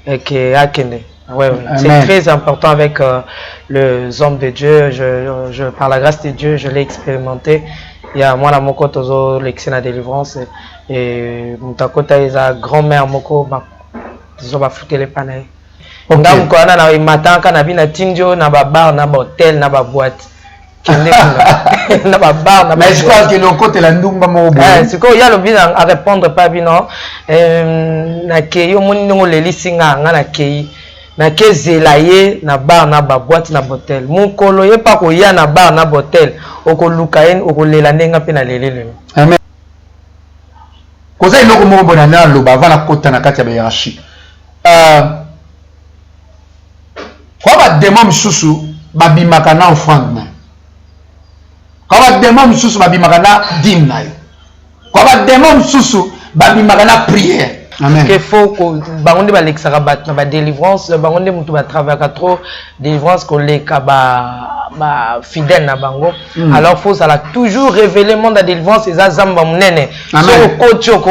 et que Akende. Ouais, c'est très important avec les hommes de Dieu. Par la grâce de Dieu, je l'ai expérimenté. Il y a moi la moko tozo l'excellente délivrance et mutakota isa grand-mère moko zo ba fouter les panais. Ndam ko na matin kana bina tinjo na ba bar na ba hôtel na ba boîte. Na ba bar na. Mais je crois que le côté la ndumba mo bo. C'est quoi il y a le bien à répondre pas bino na keyo moni ngo lelisinga nga na kei. Na kezela ye na bar na ba boîte na botel mukolo ye pa ko ya na bar na botel okoluka yen okolela ndenga pe na lelele. Amen. Koza iloko moko bona na loba vana kota na kati ya hiérarchie. Kwa ba démon msusu babimaka na offrande. Kwa ba démon msusu babimaka na dîme na yo. Kwa ba démon msusu babimaka na prière. Amen. Il faut que bangonde ba lexaka bat na délivrance bangonde mutu ba travailler trop délivrance ko leka ba fidèle na bango. Alors faut ça toujours révéler monde de délivrance et zamba munene. So kocho ko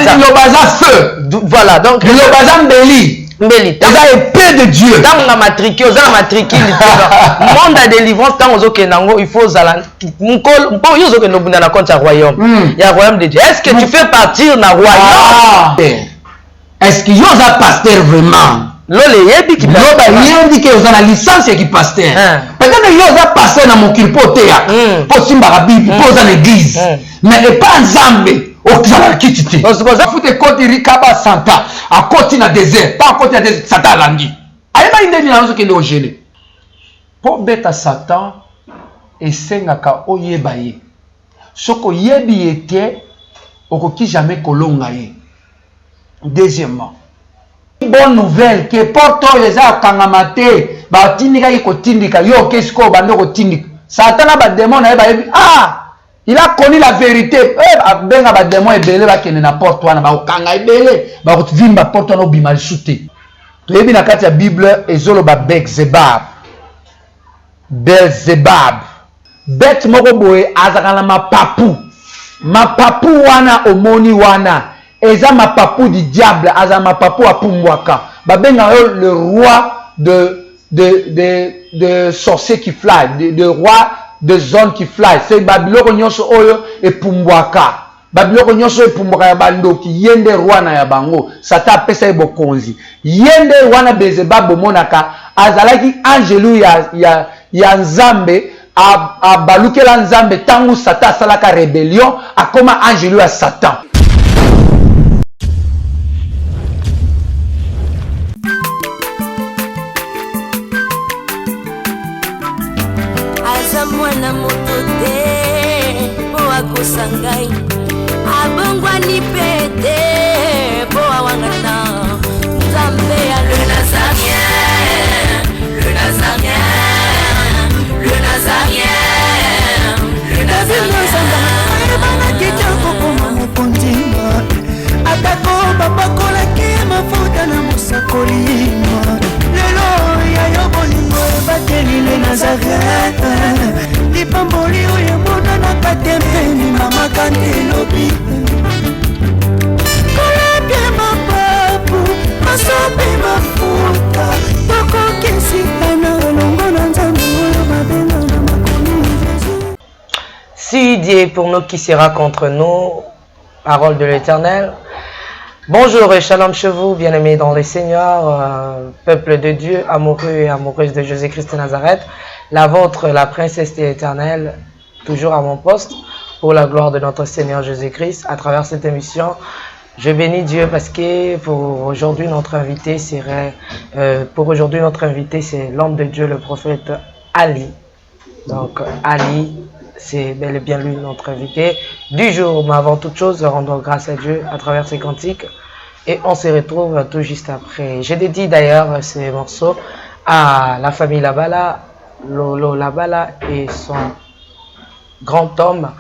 c'est le bazar feu. Voilà donc le bazar mbeli. Mbeli. Ça épée de Dieu. Dans la matricule, dans la matricule, monde de délivrance, dans le nango, il faut zala. Mukol, bon, yo zoke no bunda na compte royaume. Il y a royaume de Dieu. Est-ce que tu fais partir na royaume? Est-ce que yo za pasteur vraiment? Lole yebi ki pasteur. Loba yebi ke yo za licence qui pasteur. Peut-être yo za pasteur na mokilpo teya. Po simba ka bible, po za l'église. Mais pas nzambe. Okizala kititi. Fute koti rikaba santa. A koti na désert. Pas a koti na désert. Satan langi. Ayeba indeni na ozo kende o gêner. Po beta Satan esengaka oyeba ye. Soko yebi ete okoki jamais kolonga ye. Deuxièmement, bonne nouvelle que porto les a kangamate ba tindika ko tindika yo kesko bando ko tindika. Satan ba démon na yebi il a connu la vérité. Benga ba démon ebele ba kene na porte wana ba okanga ebele ba ko vimba porte wana obima shute. To yebi na kati ya Bible ezolo ba Belzebab. Bet moko boye azakana mapapu. Mapapu wana omoni wana. Eza mapapu du diable aza mapapu apumbwaka. Ba benga le roi de sorciers qui fly, de roi de zone qui fly. C'est Babylone nyonso oyo epumbwaka. Babylone nyonso epumbwaka ya bandoki yende roi na ya bango. Sata pesa bokonzi. Yende wana Belzebab bomonaka azalaki angelu ya nzambe abalukela nzambe tangu Satan salaka rébellion akoma angelu ya Satan. Mwana moto te po akosangai abongwa ni pete po awangata nzambe ya le nazarien le nazarien le nazarien le nazarien bana kitoko koma mokondima atako babakolaki mafuta na mosakolima lelo ya yo bolingo ebateli le nazarien lipamboli oyo monanaka tempeni mama kandelobi kolabye mapapu masope mafuta tokokesikana olongo na nzambe oyo babenga na makomi Jésus. Si Dieu est pour nous, qui sera contre nous? Parole de l'Éternel. Bonjour et shalom chez vous, bien-aimés dans le Seigneur, peuple de Dieu, amoureux et amoureuses de Jésus-Christ de Nazareth. La vôtre, la princesse de l'Éternel, toujours à mon poste, pour la gloire de notre Seigneur Jésus-Christ. À travers cette émission, je bénis Dieu parce que pour aujourd'hui notre invité c'est l'homme de Dieu, le prophète Ali. Donc Ali, c'est bel et bien lui notre invité du jour. Mais avant toute chose, rendons grâce à Dieu à travers ces cantiques. Et on se retrouve tout juste après. J'ai dédié d'ailleurs ces morceaux à la famille Labala, Lolo Labala et son grand homme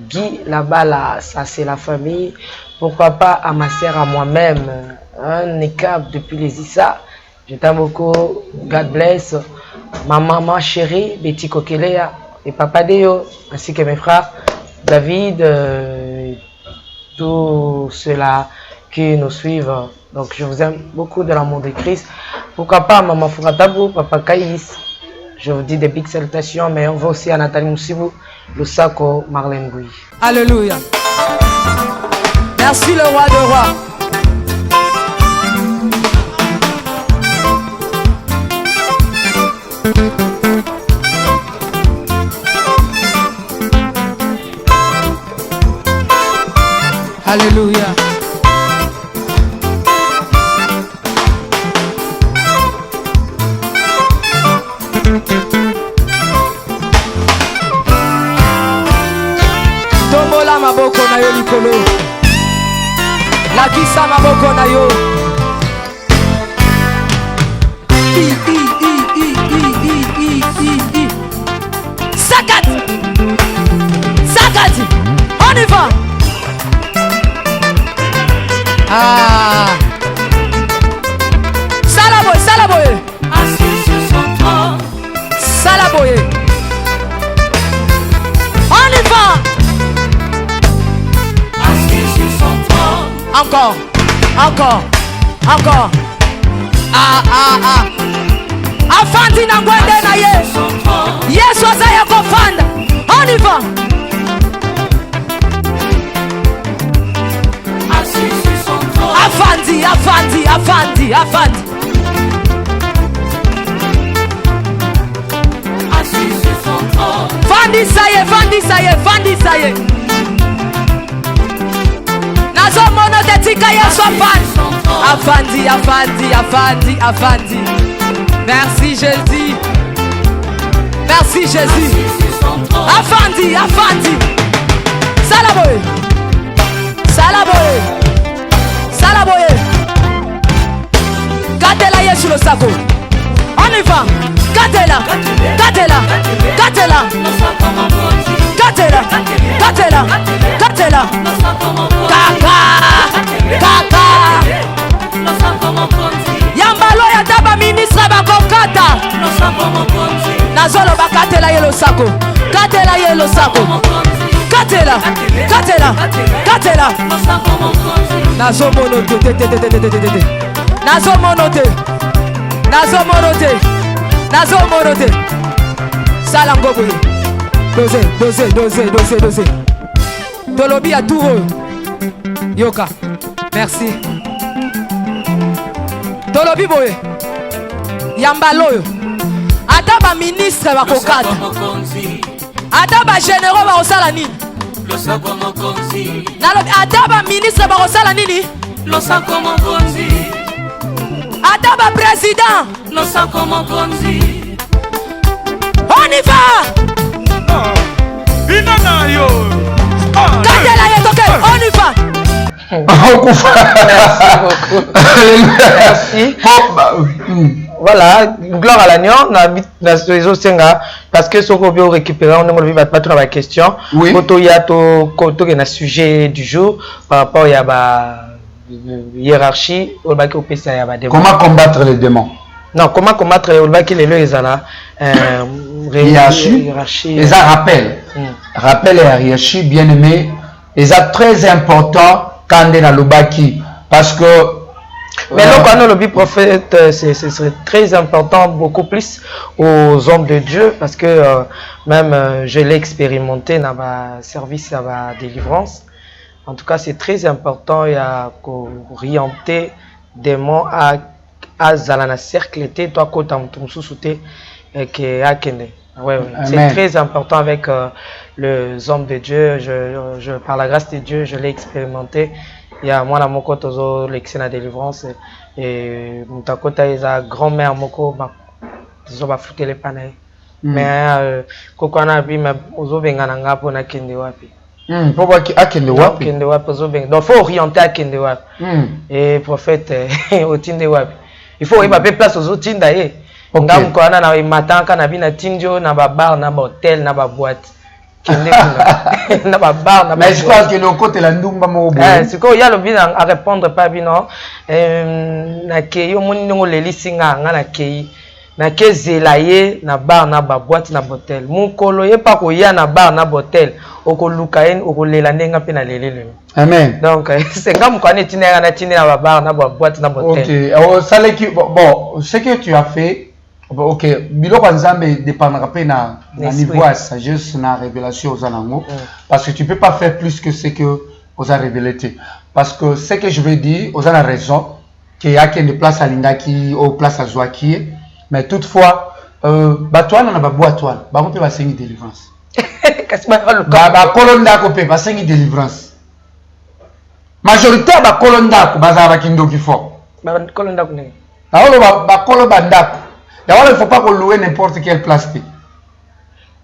Guy Labala. Ça c'est la famille. Pourquoi pas à ma sœur, à moi-même, un écart depuis les Issa. Je t'aime beaucoup. God bless. Ma maman chérie, Betty Kokelea et Papa Deo, ainsi que mes frères David, tout cela qui nous suivent. Donc je vous aime beaucoup de l'amour de Christ. Pourquoi pas Maman Furatabou, Papa Kaïs. Je vous dis des big salutations, mais on va aussi à Nathalie Moussibou, Lusako, Marlène Gouy. Alléluia. Merci le roi de rois. Alléluia. Tombola maboko na yo likolo. Lakisa maboko na yo. Sakat. Sakat. On y va. Ah. Salaboye, Salaboye. Assis sur son trône. Salaboye. On y va. Assis sur son trône. Encore, encore, encore. Ah, ah, ah. Afandi na ngwende na ye. Yesu azaya kofanda. On y va. Assis sur son trône. Afandi, afandi, afandi, afandi. Assis sur son trône. Fandi saye, fandi saye, fandi saye. Nazo mono te tika Yesu afandi. Afandi, afandi, afandi, afandi. Merci Jésus. Merci Jésus. Afandi, afandi. Salaboye. Salaboye. Salaboye. Gatela Yesu le sako. On y va. Gatela. Gatela. Gatela. Gatela. Gatela. Gatela. Kaka. Kaka. Yambalo ya taba ministre bakokata. Nazolo bakatela yelo sako. Katela yelo sako. Katela. Katela. Katela. Nazo monote. Nazo monote. Nazo monote. Nazo monote. Salangobo. Dose. Tolobi a tout. Yoka. Merci. Tolobi boye. Yambaloyo. Ata ba ministre bakokata. Ata ba généraux bakosala nini? Nalobi ata ba ministre bakosala nini? Ata ba président. On y va. Inana yo. Katela yetoke. On y va. Merci. Voilà, gloire à l'agneau, parce que ce qu'on veut récupérer, on ne va pas trop la question. Oui. Il y a un sujet du jour par rapport à la hiérarchie. Comment combattre les démons? Non, comment combattre les hiérarchie. Et ça rappelle. Rappel et hiérarchie, bien aimé. Et ça très important quand on est dans le baki. Parce que. Mais là, quand le prophète, ce serait très important, beaucoup plus aux hommes de Dieu, parce que même je l'ai expérimenté dans ma service, dans ma délivrance. En tout cas, c'est très important, il y a orienter des mots à Zalana cercle, toi, quand tu sous-souté, qui a Kende. C'est très important avec les hommes de Dieu. Par la grâce de Dieu, je l'ai expérimenté. Il y a moi, mon côté, l'excellente délivrance. Et mon côté, il y a grand-mère, mon côté, ils ont foutu les panneaux. Mais, quand on a vu, ils ont venga pour na kende wapi. Pourquoi à kende wapi? Kende wapi, donc, faut orienter à kende wapi. Et prophète, au tinde wapi. Il faut y avoir place aux autres tinda. Ngam ko ana na matin kana bina tindio na ba bar na ba hôtel na ba boîte. Na ba bar na ba. Mais je pense que le côté la ndumba mo bo. C'est quoi il y a le bien à répondre pas bien non. Na keyo moni ngo lelisinga nga na kei. na kezela ye na bar na ba boîte na botel mukolo ye pa ko ya na bar na botel okoluka ye okolela ndenga pe na lelele. Amen. Donc c'est comme quand on tinera na tinera ba bar na ba boîte na botel. OK. Alors ça bon ce que tu as fait OK, biloko nzambe dépendra pe na niveau à sagesse na révélation aux anango parce que tu peux pas faire plus que ce que aux a révélé. Parce que ce que je veux dire aux a raison qu'il y a une place à lingaki ou place à zoaki mais toutefois batouana na ba boîtoine ba peut ba sengi délivrance. Ba kolonda ko pe ba sengi délivrance. Majorité ba kolonda ko bazara kindoki fort. Ba kolonda ko ne. Alors ba kolonda ndako. D'abord, il ne faut pas louer n'importe quelle place.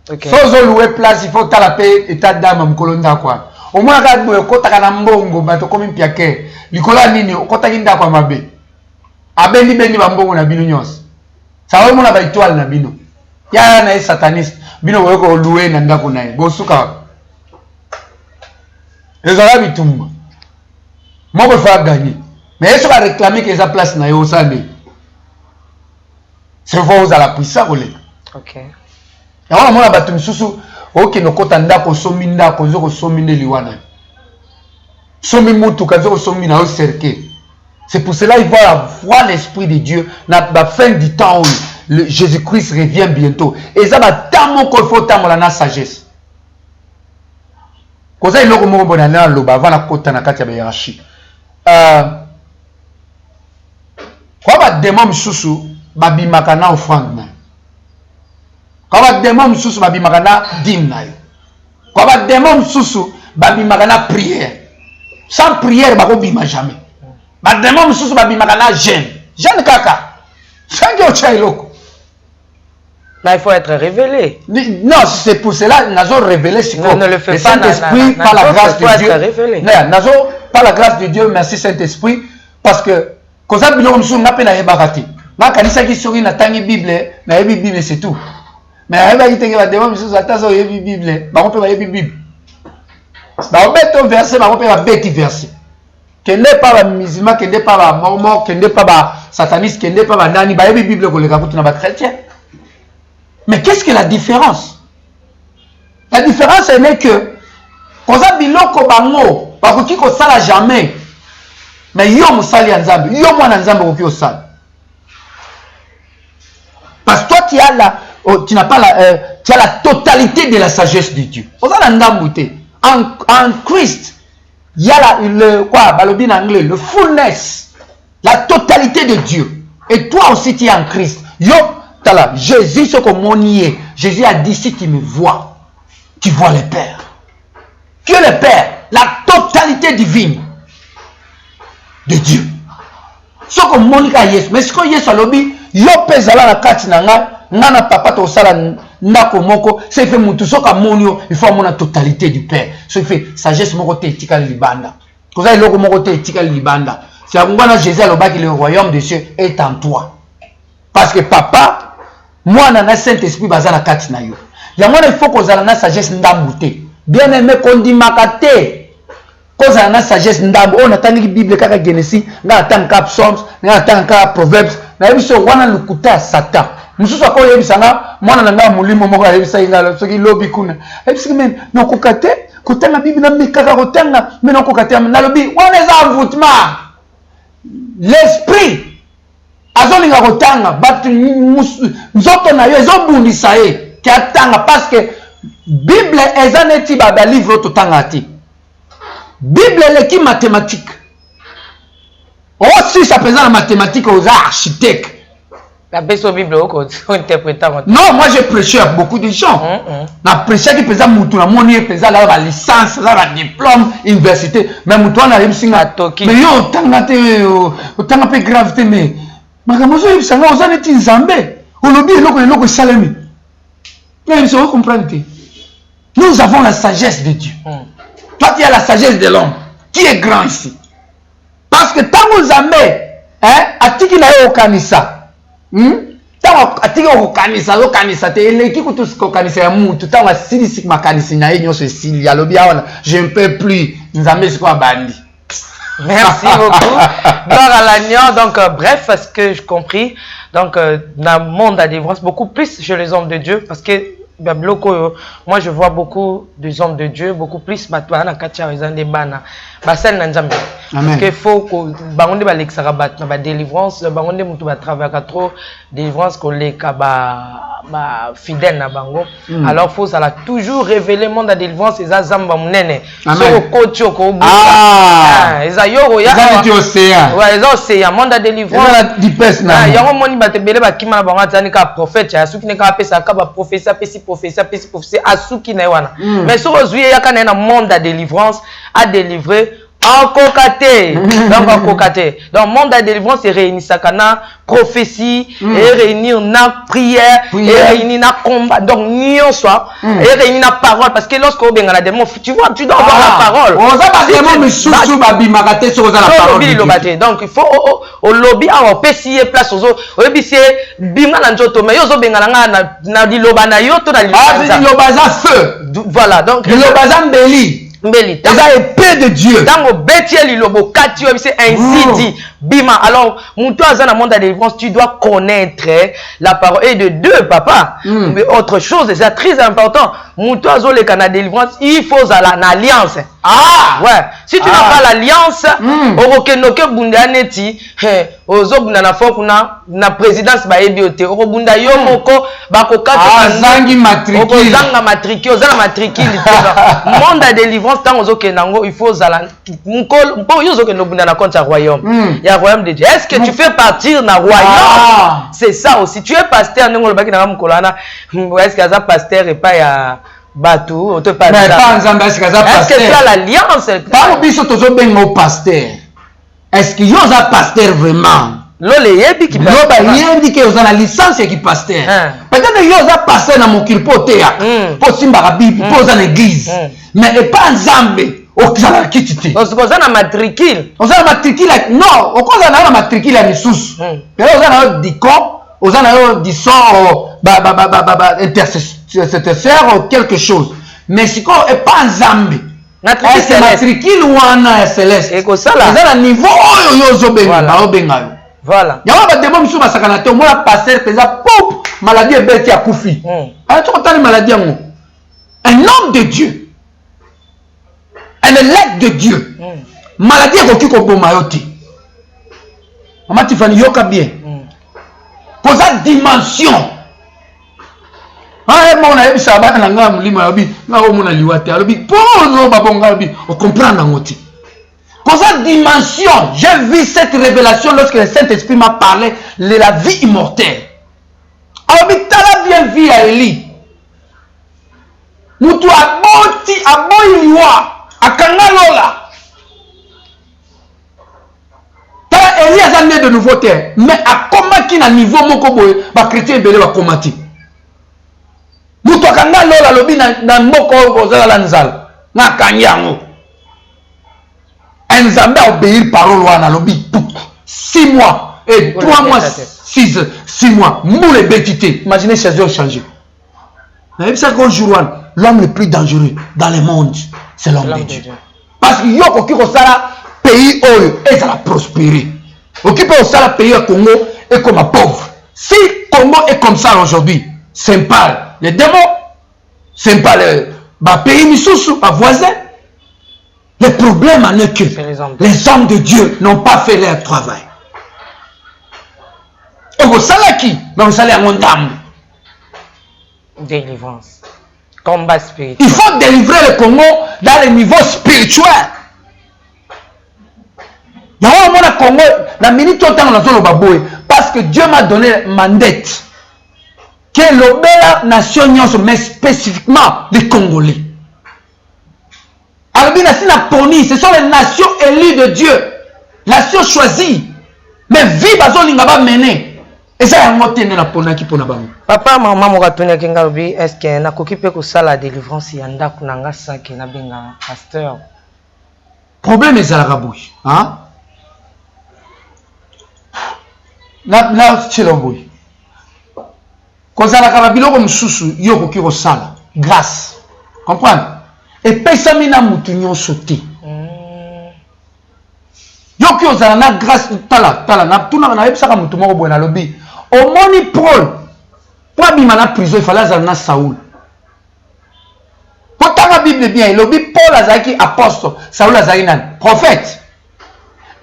Okay. Si on loue place, il faut taper état d'âme colonda quoi. Au moins quand vous kota kana mbongo bato comme piake. Likola nini kota kinda kwa mabe. Abeli beni bambongo na bino nyos. Ça va mona ba étoile na bino. Ya na sataniste. Bino weko louer na ndako nae. Bosuka. Ezala bitumba. Moi je faire gagner. Mais est-ce qu'on va réclamer que sa place na yo sande? C'est vous à la puissance. OK. Et on a battu misusu OK no kota ndako somi ndako zoko somi ne liwana. Somi mutu kazo somi na au cercle. C'est pour cela il va avoir l'esprit de Dieu na la fin du temps où Jésus-Christ revient bientôt. Et ça va tamo ko faut tamo la sagesse. Koza iloko mo bona na loba vana kota na kati ya hiérarchie. Kwa ba démon misusu babimaka na offrande na kwa ba démon msusu babimaka na dîme na kwa ba démon msusu babimaka na prière sans prière bakobima jamais ba démon msusu babimaka na jeûne kaka sangi ochailoko là il faut être révélé. Non, c'est pour cela nazo révélé non, ne le fais le pas Saint-Esprit par la grâce de Dieu. Nazo par la grâce de Dieu, merci Saint-Esprit parce que koza biloko msusu ngape na yebakati na kanisa ki soki na tangi Bible na yebi Bible c'est tout mais ayeba kitenge ba démon misusu atazo yebi Bible ba ko pe ba yebi Bible ba obeto verset ba ko pe ba beti verset kende pa ba musulman kende pa ba mormon kende pa ba sataniste kende pa ba nani ba yebi Bible ko le kaputu na ba chrétien. Mais qu'est-ce que la différence? La différence est que koza biloko bango ba ko ki ko sala jamais mais yo musali ya nzambe yo mwana nzambe ko ki o sala. Parce que toi, tu n'as pas tu as la totalité de la sagesse de Dieu. En Christ, il y a le fullness, la totalité de Dieu. Et toi aussi, tu es en Christ. Yo, là, Jésus, ce que mon nié. Jésus a dit, si tu me vois, tu vois le Père. Que le Père, la totalité divine de Dieu. Ce que mon nié Yesu. Mais ce que Yesu a lobby, yo pezala na kati na nga papa to sala ndako moko c'est fait mutu soka monio il faut mona totalité du Père ce fait sagesse moko te etika libanda koza iloko moko te etika libanda c'est ngwana Jésus alobaki le royaume des cieux est en toi parce que papa moi na Saint-Esprit baza na kati na yo ya mona il faut kozala na sagesse ndambu te bien aimé kondimaka te kozala na sagesse ndambu on attend ki Bible kaka Genesis nga attend ka Psalms nga attend ka Proverbs na biso wana lukuta Satan mususu ako yebisanga mwana nanga mulimo moko yebisa ingala soki lobi kuna ebisi men nokokate kotanga Bible na mikaka kotanga mais nokokate na lobi wana za envoûtement l'esprit azolinga kotanga batu nzoto na yo ezobundisa ye ki atanga parce que Bible ezaneti ba livre totanga ti Bible leki mathématique. Aussi, ça présente la mathématique aux architectes. La Bible, non, moi j'ai prêché à beaucoup de gens. La prêché qui présente Moutouna, mon présente la licence, la diplôme, université. Mais Moutouna a réussi à toquer. Mais yo, autant peu gravité, mais. Magamozo, il s'en va aux années de Zambé. On oublie le logo Salami. Mais vous comprenez. Nous avons la sagesse de Dieu. Toi, tu as la sagesse de l'homme. Qui est grand ici? Parce que tant que vous avez, atiki na yo kanisa. Tant atiki o kanisa te eleki kutu ko kanisa ya mutu tant asili sik makanisa na yo so sili ya lobi awana je ne peux plus nzambe siko bandi. Merci beaucoup. Gloire à l'agneau. Donc, bref, ce que j'ai compris, donc, dans le monde de la délivrance, beaucoup plus chez les hommes de Dieu, parce que moi, je vois beaucoup des hommes de Dieu, beaucoup plus parce qu'il faut que la délivrance, trop délivrance fidèle. Alors, il faut toujours révéler le monde de la délivrance. Ils ont monde de délivrance. Prophétie asuki na wana mais so ozuye yakana na monde de délivrance à délivrer en cocaté donc monde de délivrance c'est réunir sakana prophétie et réunir na prière et réunir na combat donc nion soit et réunir na parole parce que lorsque on benga la démon tu vois tu dois avoir la parole on ça pas vraiment misusu babi makate sur la parole donc il faut au lobby a opesier place aux obisi bima na njoto mais yozo benga na diloba na yo to na diloba za feu voilà donc diloba za mbeli Mbeli, ça épée de Dieu. Dans le bêtier lilobo, c'est ainsi dit. Bima, alors, mon toi dans le monde de la délivrance, tu dois connaître la parole. Et de deux, papa. Mais autre chose, c'est très important. Mon toi dans le canal de délivrance, il faut l'alliance. Ah! Ouais. Si tu n'as pas l'alliance, Orokenoke Bundaneti, Ozo Bundana Fokuna, na présidence ba ebiote, Orobunda Yomoko, Bakokata, Zangi matricule. Zanga matricule, Zanga matricule. Monde de délivrance, tant aux Okenango, il faut Zalan. Mpo Yozo Kenobunda na compte royaume. Il y a royaume de Dieu. Est-ce que tu fais partir dans le royaume? C'est ça aussi. Tu es pasteur, est-ce qu'il y a un pasteur et pas ya Batou, mais pas ensemble, est-ce que tu as l'alliance? Pas au biso tozo bengo pasteur. Est-ce qu'il y a un pasteur vraiment? Lole yebi qui pasteur. Loba yebi qui a la licence qui pasteur. Peut-être qu'il y a un pasteur dans mon kirpotea. Pour simba bible, pour dans l'église. Mais pas ensemble. Au kizala kititi. On se pose na matricule. On a matricule non, au cause na matricule ya misusu. Mais on a dicon, on a dit son intercesseur ou quelque chose. Mais si on est pas ensemble. Est-ce matricule ou un céleste? Et ça là niveau yo benga benga. Voilà. Il y a pas de démon sur ma sakanate, moi la passer pesa pop maladie est bête ya koufi. Ah tu entends maladie en un homme de Dieu. Un élève de Dieu. Maladie est qui comme mayoti. Maman Tiffany yoka bien. Pour sa dimension. Ah mon aïe ça va na ngam lima yobi na o mona liwate alobi pose ba bonga yobi on comprend ngoti. Pour sa dimension, j'ai vu cette révélation lorsque le Saint-Esprit m'a parlé de la vie immortelle. Alobi tala bien vie à Élie. Mutu aboti aboyiwa akanga lola. Tala Élie a né de nouveau terre, mais à comment qui na niveau moko boye ba chrétien belé ba komati. Mutu akanga lola lobi na moko kozala la nzala. Na kanyango. Nzambe a obéir parole wana lobi 6 mois et 3 mois 6 mois moule bétité. Imaginez ces heures changer. Mais ça qu'un jour l'homme le plus dangereux dans le monde c'est l'homme de Dieu. Parce qu'il y a qui sala pays oyo et ça va prospérer. Occupé au sala pays au Congo et comme pauvre. Si Congo est comme ça aujourd'hui, c'est pas les démons, c'est pas les pays misusu, pas voisins. Le problème en est que les hommes de Dieu n'ont pas fait leur travail. Et vous savez qui? Mais vous savez à mon dame. Délivrance. Combat spirituel. Il faut délivrer le Congo dans le niveau spirituel. Congo, la minute autant dans le Baboue, parce que Dieu m'a donné mandate que l'obéla nation mais spécifiquement les Congolais. Ce sont les nations élues de Dieu, nations choisies, mais vie bazolinga ba mener. Et ça y a monté na pona ki pona bango. Papa maman mo katuna kinga lobi est-ce que na koki pe ko sala délivrance ya ndako na nga saki na benga pasteur. Problème est à la rabouille, hein? Na chilomboui. Kozala ka biloko mususu yo koki ko sala grâce. Comprendre? Et pesa mina mutu nyonso te. Yoki ozala na grâce tala na tuna na yebisaka mutu moko boye na lobi. Omoni Paul. Pour bima na prison il fallait azala na Saoul. Pourtant la Bible bien, lobi Paul azaki apôtre, Saoul azaki nan prophète.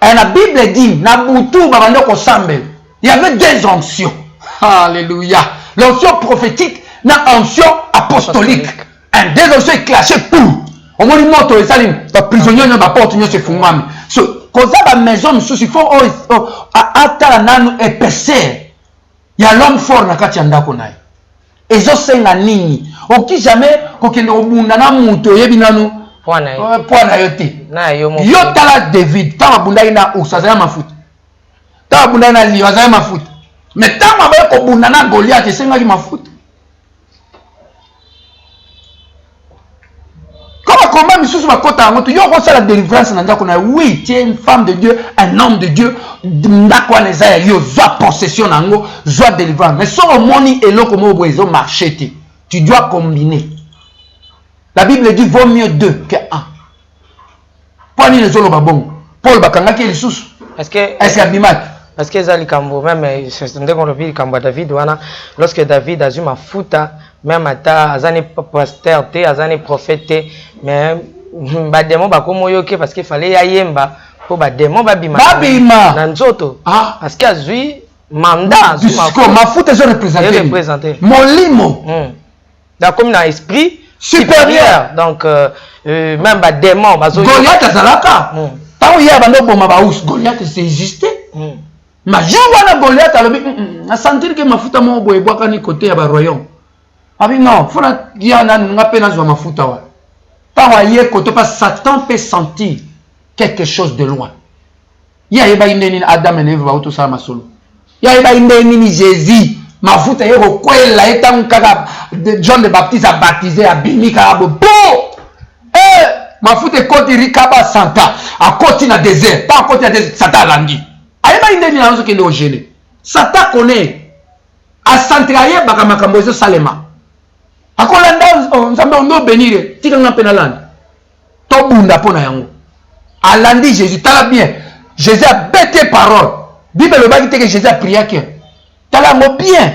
Et la Bible dit na butu babando ko sambel. Il y avait deux onctions. Alléluia. L'onction prophétique na onction apostolique. Un deux onctions est clashé pour. Au moins il montre les salim, les prisonniers na porte nyo se fungami. So koza ba maison sous il faut atala nanu épaisseur. Il y a l'homme fort na kati ndako naye. Ezo senga nini? Oki jamais kokende obunda na muto yebi nanu Pwana yote. Yo tala David, tala bunda ina usazaya mafuta. Tala bunda ina liwazaya mafuta. Mais tala ba ko bunda na Goliath senga ki mafuta. Comment misusu bakota ngoto yo ko sala délivrance na ndako na oui, tu es une femme de Dieu, un homme de Dieu, ndako na Isaiah yo zwa possession nango, zwa délivrance. Mais so moni eloko mo boezo marché tu dois combiner. La Bible dit vaut mieux deux que un. Pour les autres babon, Paul bakanga ki lisusu. Est-ce que abimat? Parce que Zali Kambo, même c'est un qu'on le Kambo David, lorsque David a eu ma fouta, même à Azane pasteur, Azane prophète, mais démon bakomoyoke parce qu'il fallait yayemba pour démon babima. Nanzoto. Ah. Parce qu'il a eu mandat. Ma fouta est représenté. Molimo. Donc comme dans l'esprit supérieur. Donc même démon. Goliath azalaka. Tant il y a bando boma baous, Goliath c'est existé. Mais je vois la Goliath à sentir que ma fouta mo boye boaka ni côté ya ba royaume. Abi non, faut na giana ngape na zwa mafuta wa. Tant yé côté pas Satan peut sentir quelque chose de loin. Ya yeba indeni Adam et Eve ba auto sa masolo. Ya yeba indeni Jésus, mafuta yero kwela etan kaka John the Baptiste a baptisé a bimi karabo. Mafuta côté rikaba santa a côté na désert, pas côté na désert Satan langi. Ayeba indeni na kende o gêner. Satan connaît a centrailler bakamakambo zo salema. Akolanda nzambe ondo benire tika nga penaland. To bunda pona yango. Alandi Jésus tala bien. Jésus a bêté parole. Bible le baki que Jésus a prié que. Tala mo bien.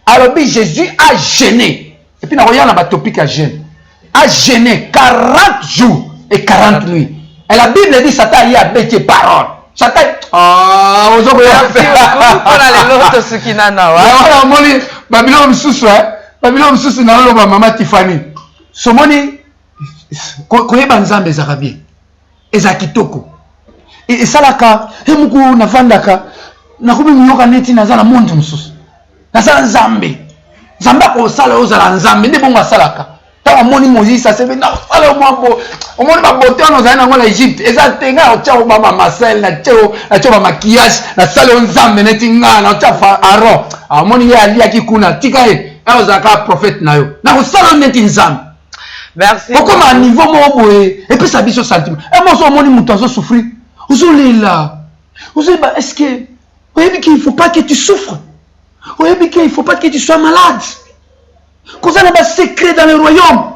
Alors Jésus a gêné. Et puis na roya na ba topic a gêne. A gêné 40 jours et 40 nuits. Et la Bible dit Satan y a bêté parole. Satan Babylone msusu Babylone msusu na loba mama Tiffany somoni koyeba nzambe ezaka bien eza kitoko esalaka emuku navandaka nakomi minyoka neti naza na monde msusu naza nzambe nzambe akosala ozala nzambe nde bongo asalaka tala moni Moïse asebe na sala mwambo omoni ba bote ono za na ngola Egypte eza tenga otya ba Marcel na tyo ba maquillage na sala nzambe neti ngana otya Aaron omoni ye ali akikuna tika ye ozaka prophète na yo na ko sala neti nzambe. Merci. Pourquoi à niveau mo boye et puis ça biso sentiment et moi so omoni muto azo souffrir ozolela ozoba est-ce que oyebi qu'il faut pas que tu souffres oyebi qu'il faut pas que tu sois malade. Cause on a des secrets dans le royaume.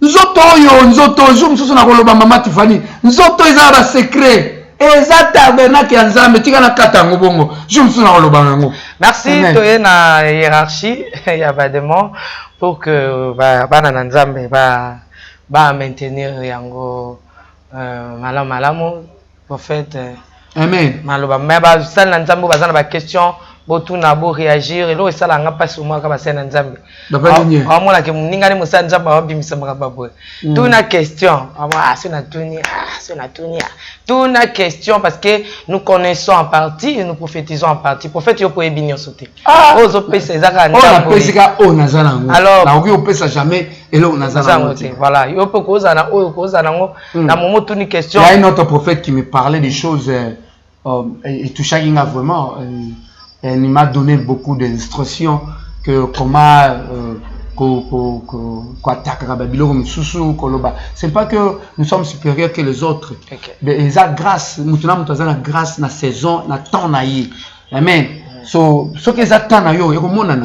Nzoto, zoom sur na koloba mama Tiffany. Nzoto ils ont des secrets. Eza tabernacle nzambe tika na kata ngobongo. Zoom sur na koloba ngo. Merci toye na hiérarchie, il y a pas de mots pour que bana nzambe ba maintenir yango malamu prophète. Amen. Maloba mais ba sal nzambe bazana ba question botu na bo réagir et lo esala nga pasi moi ka basena nzambe amona ke muninga ni musa nzambe abimisa makababo tuna question sona tuna question parce que nous connaissons en partie et nous prophétisons en partie prophète yo po ebinyo sauter ozo pesa ezaka nzambe pesika o nazana ngo alors na oki opesa jamais elo nazana ngo voilà yo po kozana oyo kozana ngo na momo tuni question. Il y a un autre prophète qui me parlait des choses et tout chacun a vraiment il m'a donné beaucoup d'instructions que comment c'est pas que nous sommes supérieurs que les autres. Mais ils ont grâce, nous avons grâce na saison, na temps naïe. Amen. So ce que ça temps naïe, et comme on a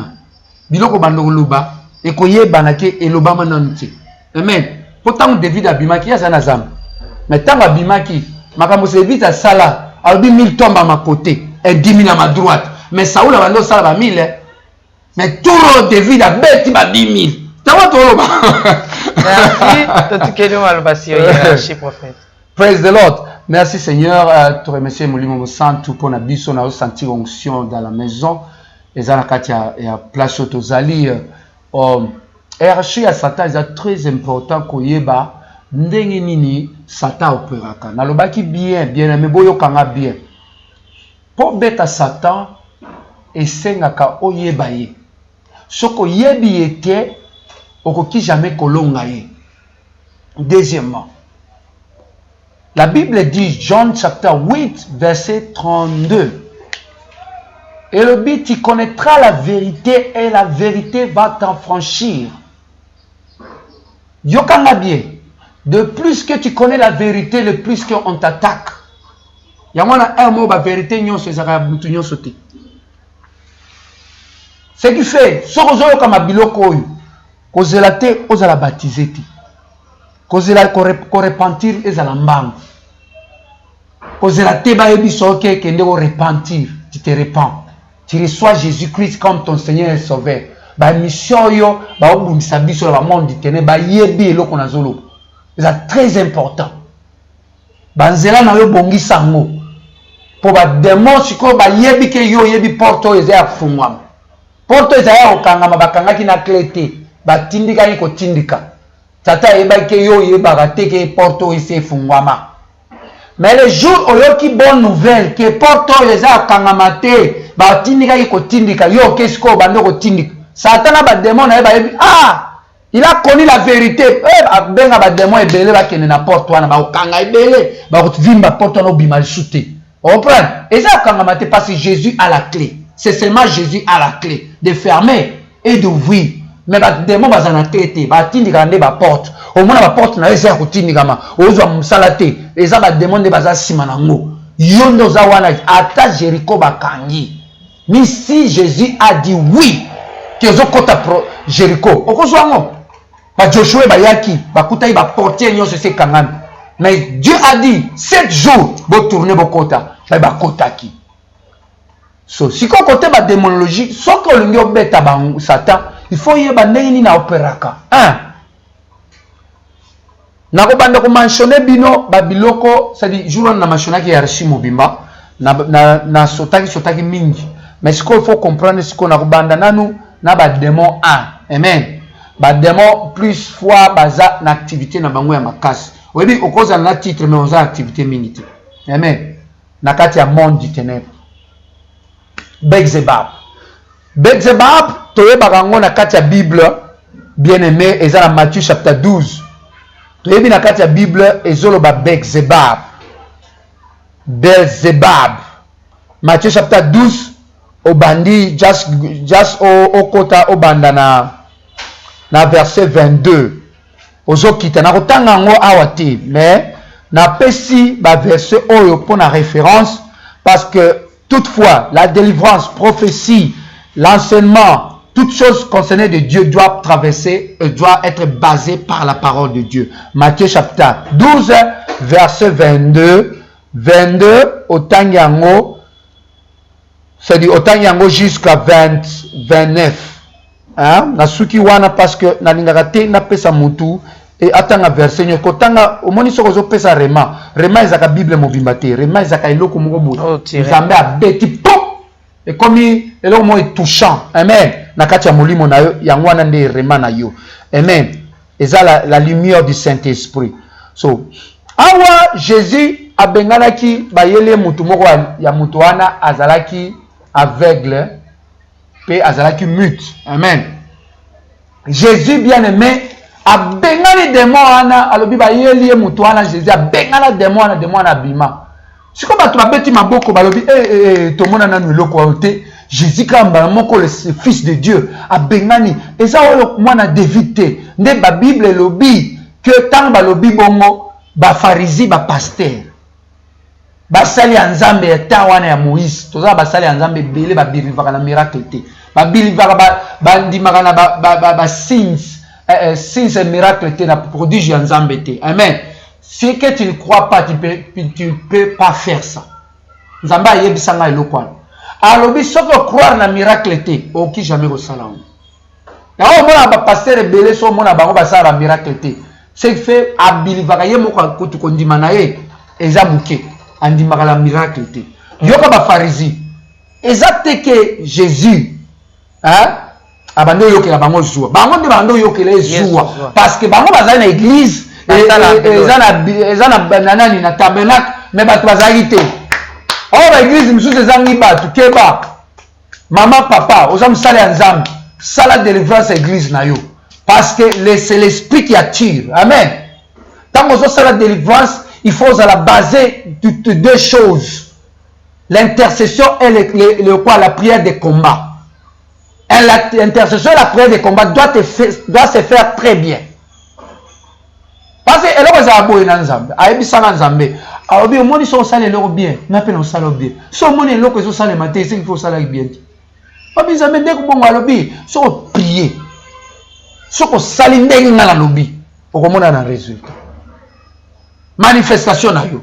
biloko bandoko luba et koye banake et loba mananti. Amen. Pourtant David abimaki ya sana zam. Mais tant abimaki, makambo se vite à sala. Alors 1000 tombent à ma côté et 10 000 à ma droite. Mais Saoul a vendu ça à 1000. Mais tout le David a bêti 10 000. Merci. Praise the Lord. Merci Seigneur. Tu remercies mon santo pour la biso na sentir onction dans la maison. Et ça il y a place aux alliés. RHI à Satan est très important qu'on y ait ndenge nini Satan opéraka. Nalobaki bien aimé boyo kanga bien. Pour beta Satan et sengaka oyeba ye. Soko yebi ete okoki jamais kolonga ye. Deuxièmement, la Bible dit, Jean chapitre 8, verset 32. Et le but, tu connaîtras la vérité et la vérité va t'enfranchir. Yokanga bien. De plus que tu connais la vérité, le plus qu'on t'attaque. Yamana un mot, la vérité, nyon se zara mutu nyon sote. Ce qui fait, sorozo kama biloko yu, kozelate ozala baptisé. Kozela ko repentir ezala mbangu. Kozela te ba ebiso ke kende ko repentir, tu te repens. Tu reçois Jésus-Christ comme ton Seigneur et Sauveur. Ba mission yo ba obumisa biso la monde ditene ba yebi eloko na zolo. C'est très important. Ba nzela na yo bongisa ngo. Po ba démon siko ba yebi ke yo yebi porto ezaya fungwa. Porto ezaya okangama bakangaki na clété. Ba tindika yi ko tindika. Tata ebaki yo yebaka te ke porto ese fungwama. Mais le jour où il y a bonne nouvelle que porto les a kangamate ba tindika ko tindika yo kesko bando ko tindika. Satan ba démon na ba il a connu la vérité. Benga ba démon ebele ba kene na porto wana ba kanga ebele ba ko vimba porto no bima shooter. On comprend? Et ça kangamate parce que Jésus a la clé. C'est seulement Jésus a la clé de fermer et d'ouvrir. Mais les démons sont en train de ba porte. Au moins la porte na eza ko tindikama. Ozo musalate. Eza ba démon de baza simanango. Yondo za wana ata Jéricho bakangi. Mais si Jésus a dit oui, que ozo kota pro Jéricho. Okozo ngo. Ba Joshua ba yaki, ba kutai ba portier nyo se kangami. Mais Dieu a dit 7 jours bo tourner bo kota. Ba kota ki. So si ko côté ba démonologie, so ko lingi obeta ba Satan. Il faut y avoir des na opéraka. Nako banda ko mentionner bino babiloko, c'est-à-dire jour na mentionner ki RHI mobimba na sotaki mingi. Mais ce qu'il faut comprendre c'est qu'on a banda nanu na ba démon amen. Ba démon plus fois baza na activité na bango ya makasi. Oyebi okoza na titre mais oza activité mingi te. Amen. Na kati ya monde du ténèbre. Beelzebub toye barango na kati ya Bible bien aimé eza na Matthieu chapitre 12. Toye na kati ya Bible ezolo ba Beelzebub. Matthieu chapitre 12 obandi just o kota obanda na verset 22. Ozokita na kotanga ngo awate mais na pesi ba verset oyo pour na référence parce que toutefois la délivrance, prophétie, l'enseignement, toutes choses concernées de Dieu doivent être basées par la parole de Dieu. Matthieu chapitre 12, verset 22. 22 au Tanyango, c'est-à-dire au Tanyango jusqu'à 29. Hein? Na suki wana parce que na lingakate na pesa mutu et atanga verset nyoko tanga omoni soko zo pesa rema ezaka Bible mobimbate rema ezaka eloko moko bout Nzambe a beti pop et comme eloko mo est touchant amen na kati ya molimo na yo yango wana nde rema na yo amen eza la lumière du Saint-Esprit. So awa Jésus abenganaki bayele mutu moko ya mutu wana azalaki aveugle pe azalaki mute amen. Jésus bien aimé abengani démon wana alobi bayeli mutu wana Jésus abengana démon wana bima siko bato babeti maboko balobi tomona nanu eloko te Jésus kamba moko le fils de Dieu abengani eza oyo mwana David te nde ba Bible elobi que tant balobi bongo ba pharisi ba pasteur basali ya Nzambe ya tawana ya Moïse toza basali ya Nzambe belé ba bilivaka na miracle te ba bilivaka ba ndimaka na ba signes signes et miracles te na prodige ya Nzambe te amen. Si que tu ne crois pas tu peux pas faire ça Nzamba yebisanga eloko. Alobi soki croire na miracle te, oki jamais ko salam. Ya o mona ba pasteur belé so mona bango ba sala miracle te. C'est fait abilivaka ye moko kutu kondima na ye eza muke andimaka la miracle te. Yoka ba pharisi. Exacte que Jésus hein abando yokela bango zuwa. Bango nde bando yokela zuwa parce que bango bazali na église eza na banani na tabernacle mais bato bazali te. Oh l'église misusu ezangi bato keba mama papa oza musala ya nzambe sala délivrance église na yo parce que c'est l'esprit qui attire. Amen. Tant que ça la délivrance, il faut la baser de deux choses. L'intercession et la prière de combat. L'intercession et la prière de combat doit se faire très bien. Parce que elle a besoin de Nzambe, a ebisanga Nzambe. A obi omoni so sala le bien, na pe na sala bien. So moni eloko so sala matin, c'est qu'il faut sala bien. Obi Nzambe ndeko bongo alobi, so prier. Ce qu'on s'aligne dans la lobby, pour qu'on ait un résultat. Manifestation na yo.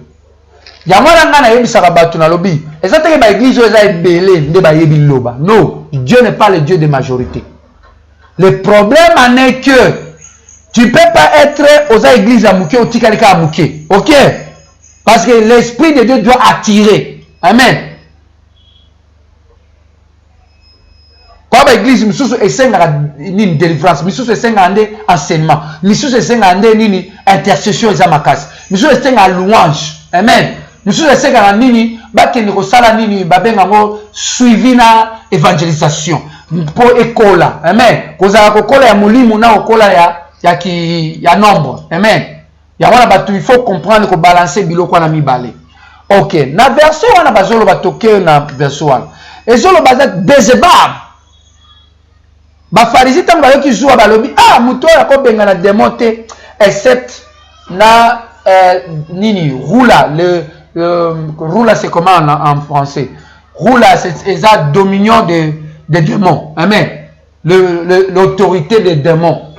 Yamwana ngana yebi sarabatu na lobby. Et ça te ba église oza ebele nde ba yebi loba. Non, Dieu n'est pas le Dieu de majorité. Le problème en est que tu peux pas être aux églises à mouké ou tikalika à mouké. OK? Parce que l'esprit de Dieu doit attirer. Amen. Quand l'église misusu esenga nini délivrance, misusu esenga nde enseignement, misusu esenga nde nini intercession eza makasi, misusu esenga louange. Amen. Misusu esenga nini bakende ko sala nini babenga ngo suivi na évangélisation pour écola. Amen. Kozala kokola ya mulimu na okola ya nombre. Amen. Ya wana batu il faut comprendre ko balancer biloko na mibale. OK, na verset wana bazolo batoke na verset wana. Ezolo bazat Bezebab. Ba pharisi tango bayoki zuwa balobi ah muto ya ko benga na démonter except na nini roula roula c'est comment en français roula c'est la dominion des démons. Amen. L'autorité des démons.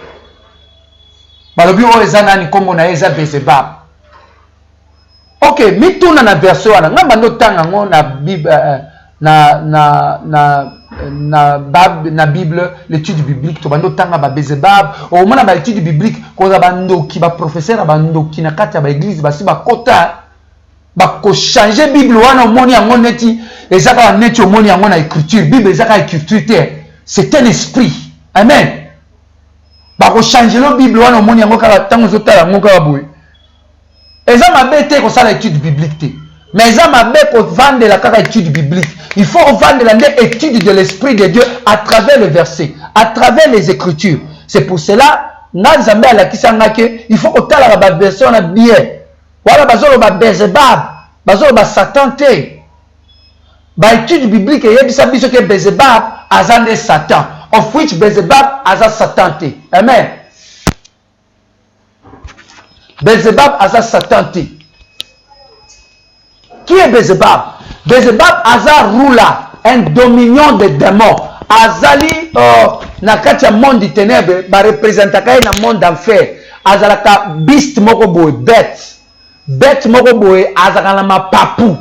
Balobi o ezana ni kombo na eza Bezebab. OK, mi tuna na verset wana ngamba ndo tanga ngo na Bible na Bible l'étude biblique to bando tanga ba Bezebab au mona ba étude biblique ko za bando ki ba professeur bando ki na kati ya ba église ba si ba kota ba ko changer Bible wana omoni yango neti ezaka neti omoni yango na écriture Bible ezaka écriture te c'est un esprit. Amen. Ba ko changer lo Bible wana omoni yango kala tango zo tala ngo ka boye eza mabete ko sala étude biblique te mais eza mabete ko vendre la kaka étude biblique. Il faut vendre l'étude de l'Esprit de Dieu à travers le verset, à travers les Écritures. C'est pour cela, il faut que tu aies la version bien. Voilà, Bezebab, Satan. L'étude biblique, il y a que Bezebab a Satan. Of which Bezebab a Satan. Amen. Bezebab a Satan. Qui est Bezebab? Bezebab Azar roula un dominion de démons. Azali na kati ya monde du ténèbre ba représentaka na monde d'enfer. Azalaka beast moko boy bête moko boy azaka na mapapu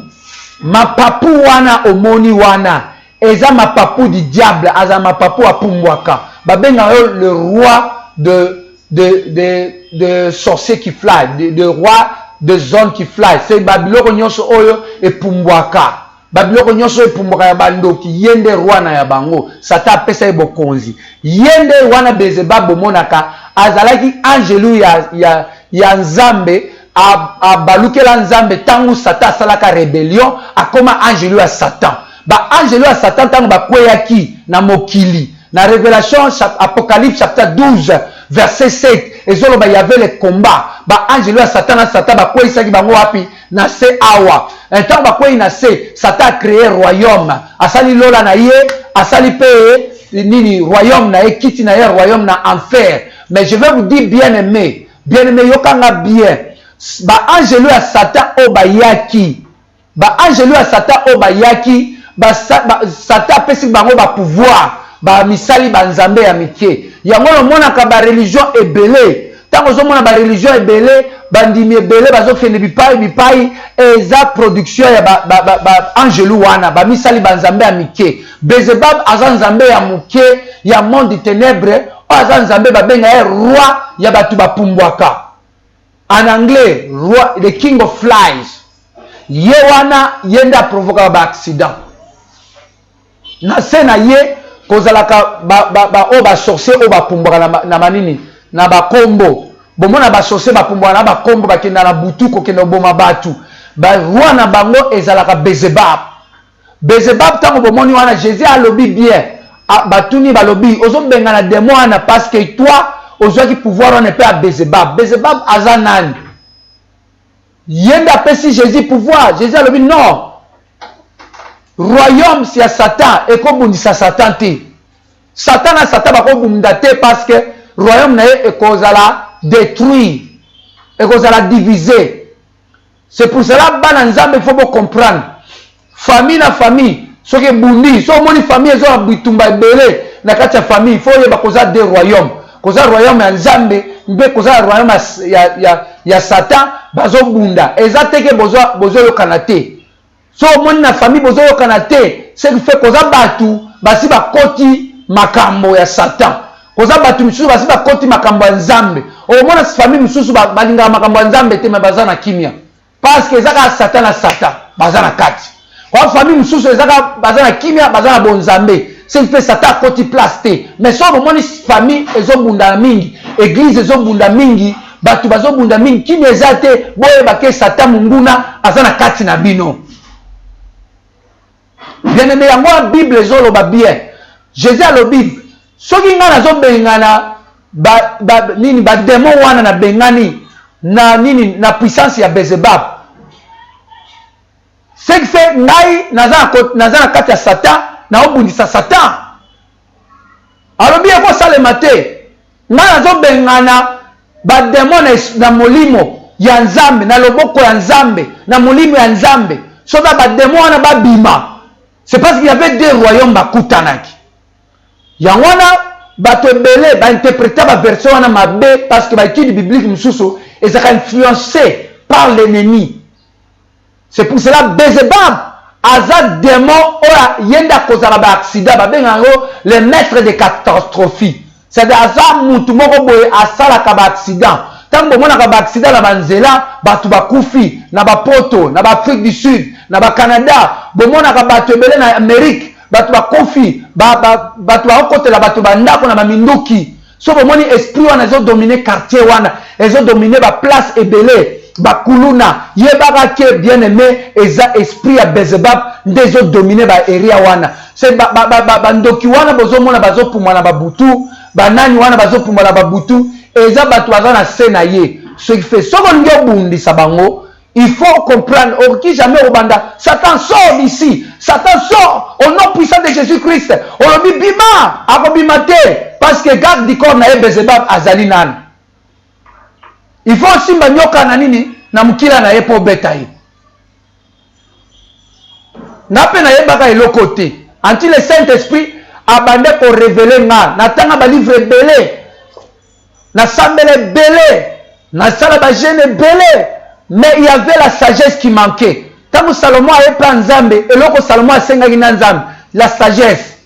wana omoni wana eza mapapu du diable azama mapapu apumbwaka. Babenga le roi de sorciers qui fly, de roi de zone qui fly. C'est Babylone nyonso oyo epumbwaka. Babylone nyonso epumbwaka ya bandoki yende roi na ya bango. Sata pesa bokonzi. Yende wana Bezebab bomonaka azalaki angelu ya Nzambe abalukela Nzambe tangu Satan salaka rébellion akoma angelu ya Satan. Ba angelu ya Satan tangu bakweyaki na mokili. Na Révélation Apocalypse chapitre 12 verset 7 ezolo ba y avait le combat ba angelo ya Satan ba kwa isaki bango wapi na se awa tant ba kwa ina se Satan a créé royaume asali lola na ye asali pe nini royaume na ye kiti na ye royaume na enfer. Mais je vais vous dire bien aimé yokanga bien ba angelo ya Satan o ba yaki ba Satan pesi bango ba pouvoir ba misali ba nzambe ya mike yango lo mona ka ba religion ebele tant que on a ba religion ebele bandimi ebele bazofende bipai eza production ya ba angelou wana ba misali banzambe ya mike. Beelzebub aza nzambe ya muke ya monde de ténèbres, aza nzambe babenga ye roi ya batu bapumbwaka. En anglais, roi, the king of flies. Ye wana yenda provoka ba accident. Na sena ye kozalaka o ba sorcier o ba pumbwaka na manini na ba kombo. Bomona ba sorcier ba pumbwaka na ba kombo bakenda na butu ko kenda boma batu. Ba roi na bango ezalaka Beelzebub. Beelzebub tango bomoni wana Jésus a lobi bien. Batuni ba lobi ozo benga na démon wana parce que toi ozwaki pouvoir on peut à Beelzebub. Beelzebub azanan. Yenda pesi Jésus pouvoir. Jésus a lobi non. Royaume c'est à Satan et comme on dit ça Satan te. Satan a Satan ba ko bundate parce que royaume na e kozala détruire et kozala diviser. C'est pour cela bana nzambe il faut comprendre. Famille na famille, ce que bundi, so moni famille ezo bitumba belé na kati ya famille, il faut yeba koza de royaume. Koza royaume ya nzambe, mbe koza royaume ya Satan bazo bunda. Ezate ke bozo yo kanate. So moni na famille bozo yo kanate, c'est que fait koza batu basi ba koti makambo ya Satan. Koza batu misusu basi ba koti makambo ya nzambe. O mona famille misusu balinga makambo ya nzambe te bazana kimia. Parce que ezaka Satan na Satan bazana kati. Kwa famille msusu ezaka bazana kimia bazana bonzambe. C'est fait Satan koti place te. Mais so moni famille ezobunda mingi, église ezobunda mingi, batu bazobunda mingi kimia ezate boye bake Satan munguna azana kati na bino. Bien aimé yango la Bible ezoloba bien. Jésus a le Bible. Soki nga nazobengana nini ba démon wana na bengani na nini na puissance ya Beelzebub. C'est que fait ngai nazana kati ya Satan na obundisa Satan. Alors bien ko salema te. Nga nazobengana ba démon na molimo ya nzambe na loboko ya nzambe na molimo ya nzambe. So ba démon wana ba bima. C'est parce qu'il y avait deux royaumes bakutanaki. Yangwana bato belé ba interpréter ba version wana mabe parce que ba étude biblique mususu ezaka influencé par l'ennemi. C'est pour cela Beelzebub aza démon oya yenda kozala ba accident ba benga ngo les maîtres de catastrophe. C'est-à-dire aza mutu moko boye asala ka ba accident. Tant que mona ka ba accident na banzela batu bakufi na ba poto na ba Afrique du Sud na ba Canada bomona ka bato belé na Amérique batu bakufi batu bakotela batu bandako na ba minduki. So bomoni esprit wana ezo dominer quartier wana ezo dominer ba place ebele bakuluna yebaka ke bien aimé eza esprit ya Beelzebub ndezo dominer ba area wana. C'est bandoki wana bozomona bazopumwa na babutu banani wana bazopumwa na babutu eza batu bazana sena ye. Ce qui fait so ngi obundisa bango. Il faut comprendre, qui jamais au banda, Satan sort d'ici, Satan sort au nom puissant de Jésus-Christ. On le dit bima, akobimate, parce que garde du corps na Beelzebub azalinan. Il faut aussi manyoka na nini na mukila na yepo betaye. Na pe na yebaka eloko te. Anti le Saint-Esprit abande ko révéler nga, na tanga ba livre belé, na sambele belé, na sala ba jeune belé. Mais il y avait la sagesse qui manquait. Quand Salomon avait pris Nzambe, et lorsque Salomon a sengagi Nzambe, la sagesse.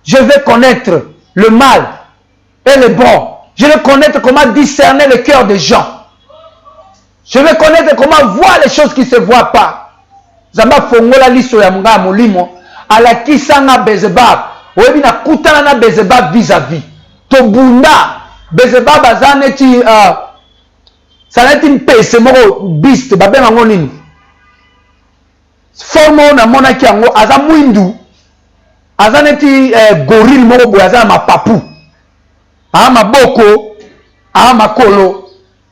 Je vais connaître le mal et le bon. Je vais connaître comment discerner le cœur des gens. Je vais connaître comment voir les choses qui ne se voient pas. Zamba fongola liso ya mga molimo ala kisanga Beelzebub. Oyebi na kutana na Beelzebub vis-à-vis. To bunda Beelzebub azaneti ça n'est une peste moko biste babenga ngo nini forme na monaki yango aza mwindu aza neti gorille moko boye aza na mapapu maboko makolo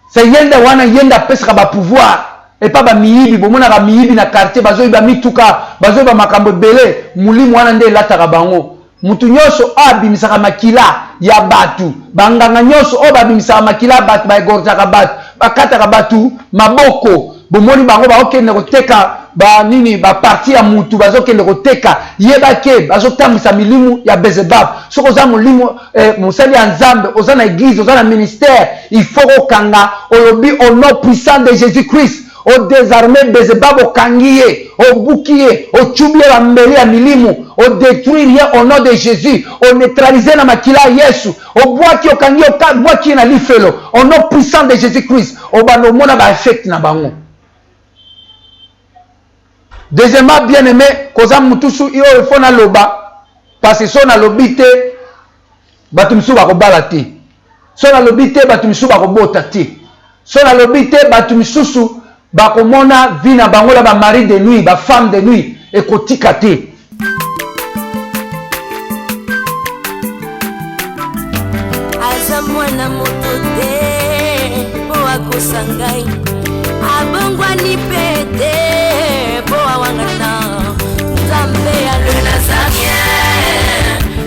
c'est yenda wana yenda pesaka ba pouvoir et pas ba miyibi bomona ba miyibi na quartier bazoyiba mituka bazoyiba makambo belé mulimu wana nde lataka bango. Mutu nyoso abimisaka makila ya batu banganga nyoso babimisaka makila batu ba egorjaka batu bakataka batu maboko bomoni bango ba okende koteka nini ba parti ya mutu bazokende koteka yebake bazotambisa milimu ya Beelzebub. Soko oza molimo mosali ya Nzambe, oza na église, oza na ministère, il faut kokanga olobi au nom puissant de Jésus-Christ. O désarmer Beelzebub, o kangiye, o bukiye, o chubie la mbeli ya milimu, o détruire au nom de Jésus, o neutraliser na makila Yesu, o boaki o kangiye, o boaki na lifelo, au nom puissant de Jésus-Christ, o bano mona ba effect na bango. Deuxièmement, bien aimé, koza mutusu iyo efona loba, parce que son alobite, batumsu bakobala te. Son alobite, batumsu bakobota te. Son alobite, batumsusu bakomona vina bangola ba mari de nuit, ba femme de nuit, ekotika te. Aza mwana moto te, po akosangai. Abongwa ni pete, po awangana. Nzambe ya le Nazarien,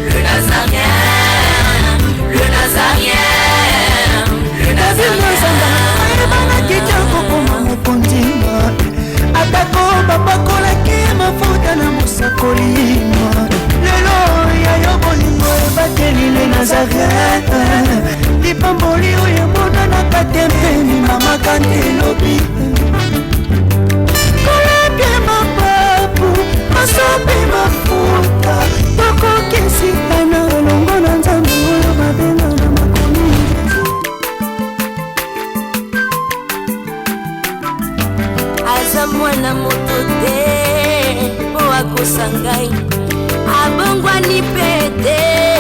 le Nazarien, le Nazarien, le Nazarien. Atako babakola ke mafuta na musakolima. Lelo ya yo bolingo ebateli le Nazareth. Lipamboli oyo mona na katempeni mama kantelobi. Kolake mapapu, masope mafuta. Toko kesika na longo na Nzambe oyo babenga na makomi. Aza mwana moto te, po akosangai. Abongwa ni pete.